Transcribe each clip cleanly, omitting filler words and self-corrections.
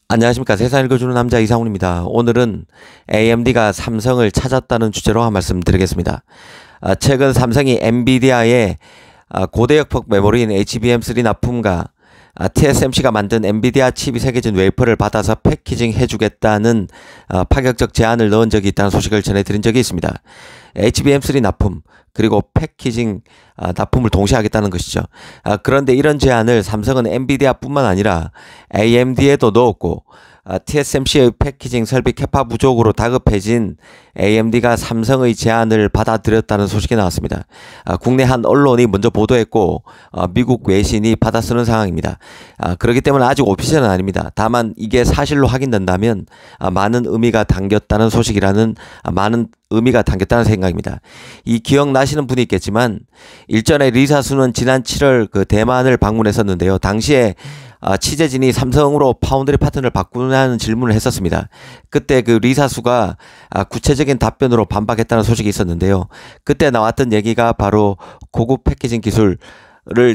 안녕하십니까. 세상 읽어주는 남자 이상훈입니다. 오늘은 AMD가 삼성을 찾았다는 주제로 한 말씀 드리겠습니다. 최근 삼성이 엔비디아의 고대역폭 메모리인 HBM3 납품과 TSMC가 만든 엔비디아 칩이 새겨진 웨이퍼를 받아서 패키징 해주겠다는 파격적 제안을 넣은 적이 있다는 소식을 전해드린 적이 있습니다. HBM3 납품 그리고 패키징 납품을 동시에 하겠다는 것이죠. 그런데 이런 제안을 삼성은 엔비디아뿐만 아니라 AMD에도 넣었고 TSMC의 패키징 설비 캐파 부족으로 다급해진 AMD가 삼성의 제안을 받아들였다는 소식이 나왔습니다. 국내 한 언론이 먼저 보도했고 미국 외신이 받아쓰는 상황입니다. 그렇기 때문에 아직 오피셜은 아닙니다. 다만 이게 사실로 확인된다면 많은 의미가 담겼다는 소식이라는 많은 의미가 담겼다는 생각입니다. 이 기억나시는 분이 있겠지만 일전에 리사수는 지난 7월 그 대만을 방문했었는데요. 당시에 취재진이 삼성으로 파운드리 파트너를 바꾸냐는 질문을 했었습니다. 그때 그 리사수가 구체적인 답변으로 반박했다는 소식이 있었는데요. 그때 나왔던 얘기가 바로 고급 패키징 기술을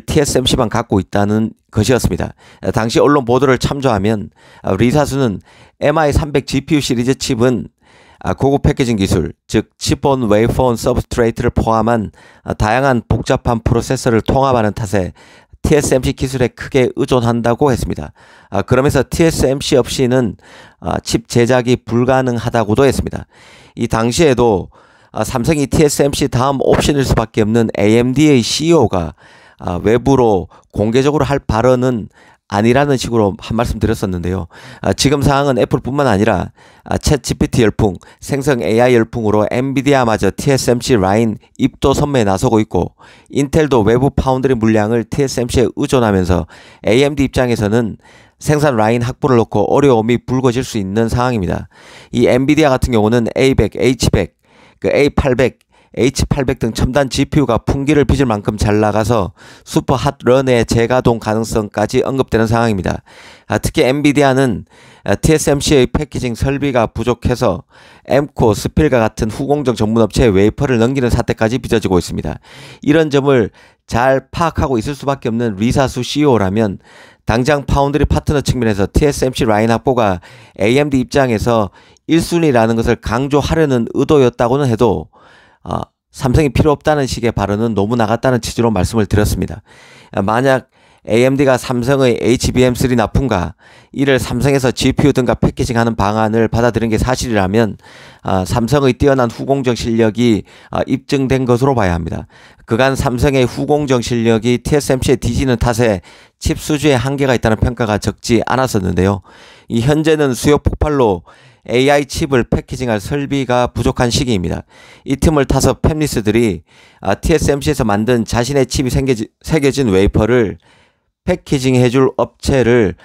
TSMC만 갖고 있다는 것이었습니다. 당시 언론 보도를 참조하면 리사수는 MI300 GPU 시리즈 칩은 고급 패키징 기술, 즉 칩온 웨이퍼온 서브스트레이트를 포함한 다양한 복잡한 프로세서를 통합하는 탓에 TSMC 기술에 크게 의존한다고 했습니다. 그러면서 TSMC 없이는 칩 제작이 불가능하다고도 했습니다. 이 당시에도 삼성이 TSMC 다음 옵션일 수밖에 없는 AMD의 CEO가 외부로 공개적으로 할 발언은 아니라는 식으로 한 말씀 드렸었는데요. 지금 상황은 애플뿐만 아니라 챗 GPT 열풍, 생성 AI 열풍으로 엔비디아마저 TSMC 라인 입도 선매에 나서고 있고 인텔도 외부 파운드리 물량을 TSMC에 의존하면서 AMD 입장에서는 생산 라인 확보를 놓고 어려움이 불거질 수 있는 상황입니다. 이 엔비디아 같은 경우는 A100, H100, 그 A800, H800 등 첨단 GPU가 풍기를 빚을 만큼 잘 나가서 슈퍼 핫런의 재가동 가능성까지 언급되는 상황입니다. 특히 엔비디아는 TSMC의 패키징 설비가 부족해서 엠코, 스필과 같은 후공정 전문업체에 웨이퍼를 넘기는 사태까지 빚어지고 있습니다. 이런 점을 잘 파악하고 있을 수밖에 없는 리사수 CEO라면 당장 파운드리 파트너 측면에서 TSMC 라인 확보가 AMD 입장에서 1순위라는 것을 강조하려는 의도였다고는 해도 삼성이 필요 없다는 식의 발언은 너무 나갔다는 취지로 말씀을 드렸습니다. 만약 AMD가 삼성의 HBM3 납품과 이를 삼성에서 GPU 등과 패키징하는 방안을 받아들인 게 사실이라면 삼성의 뛰어난 후공정 실력이 입증된 것으로 봐야 합니다. 그간 삼성의 후공정 실력이 TSMC에 뒤지는 탓에 칩 수주에 한계가 있다는 평가가 적지 않았었는데요. 이 현재는 수요 폭발로 AI 칩을 패키징할 설비가 부족한 시기입니다. 이 틈을 타서 팹리스들이 TSMC에서 만든 자신의 칩이 새겨진 웨이퍼를 패키징해줄 업체를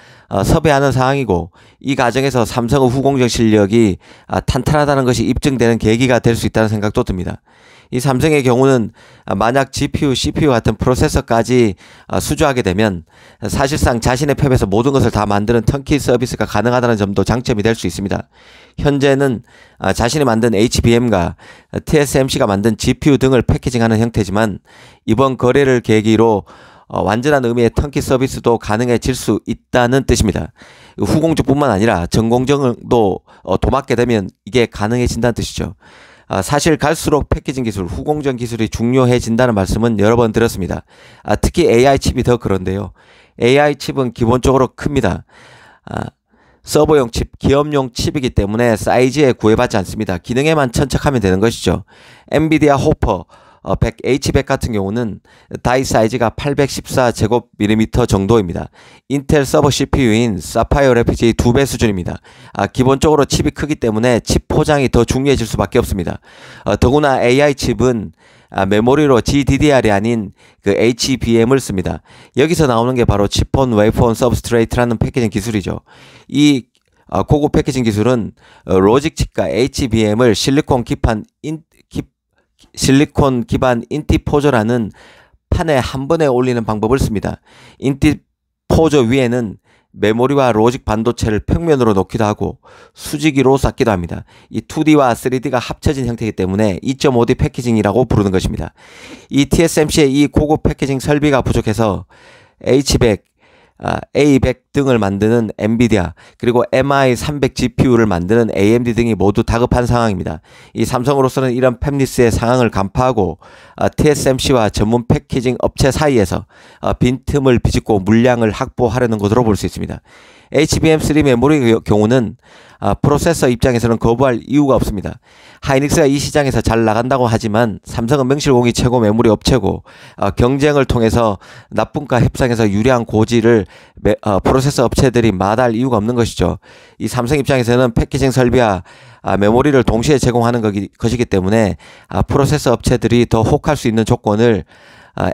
섭외하는 상황이고 이 과정에서 삼성의 후공정 실력이 탄탄하다는 것이 입증되는 계기가 될 수 있다는 생각도 듭니다. 이 삼성의 경우는 만약 GPU, CPU 같은 프로세서까지 수주하게 되면 사실상 자신의 팹에서 모든 것을 다 만드는 턴키 서비스가 가능하다는 점도 장점이 될 수 있습니다. 현재는 자신이 만든 HBM과 TSMC가 만든 GPU 등을 패키징하는 형태지만 이번 거래를 계기로 완전한 의미의 턴키 서비스도 가능해질 수 있다는 뜻입니다. 후공정뿐만 아니라 전공정도 도맡게 되면 이게 가능해진다는 뜻이죠. 사실 갈수록 패키징 기술, 후공정 기술이 중요해진다는 말씀은 여러 번 드렸습니다. 특히 AI 칩이 더 그런데요. AI 칩은 기본적으로 큽니다. 서버용 칩, 기업용 칩이기 때문에 사이즈에 구애받지 않습니다. 기능에만 천착하면 되는 것이죠. 엔비디아 호퍼 H100 같은 경우는 다이 사이즈가 814제곱밀리미터 정도입니다. 인텔 서버 CPU인 사파이어 FPGA 2배 수준입니다. 기본적으로 칩이 크기 때문에 칩 포장이 더 중요해질 수밖에 없습니다. 더구나 AI 칩은 메모리로 GDDR이 아닌 그 HBM을 씁니다. 여기서 나오는 게 바로 칩온 웨이퍼온 서브스트레이트라는 패키징 기술이죠. 이 고급 패키징 기술은 로직 칩과 HBM을 실리콘 기반 인티포저라는 판에 한 번에 올리는 방법을 씁니다. 인티포저 위에는 메모리와 로직 반도체를 평면으로 놓기도 하고 수직으로 쌓기도 합니다. 이 2D와 3D가 합쳐진 형태이기 때문에 2.5D 패키징이라고 부르는 것입니다. 이 TSMC의 이 고급 패키징 설비가 부족해서 H100, A100 등을 만드는 엔비디아, 그리고 MI300 GPU를 만드는 AMD 등이 모두 다급한 상황입니다. 이 삼성으로서는 이런 팹리스의 상황을 간파하고 TSMC와 전문 패키징 업체 사이에서 빈틈을 비집고 물량을 확보하려는 것으로 볼 수 있습니다. HBM3 메모리의 경우는 프로세서 입장에서는 거부할 이유가 없습니다. 하이닉스가 이 시장에서 잘 나간다고 하지만 삼성은 명실공히 최고 메모리 업체고 경쟁을 통해서 납분가 협상에서 유리한 고지를 프로세서 업체들이 마다할 이유가 없는 것이죠. 이 삼성 입장에서는 패키징 설비와 메모리를 동시에 제공하는 것이기 때문에 프로세서 업체들이 더 혹할 수 있는 조건을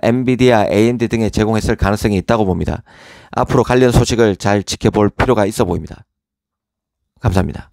엔비디아, AMD 등에 제공했을 가능성이 있다고 봅니다. 앞으로 관련 소식을 잘 지켜볼 필요가 있어 보입니다. 감사합니다.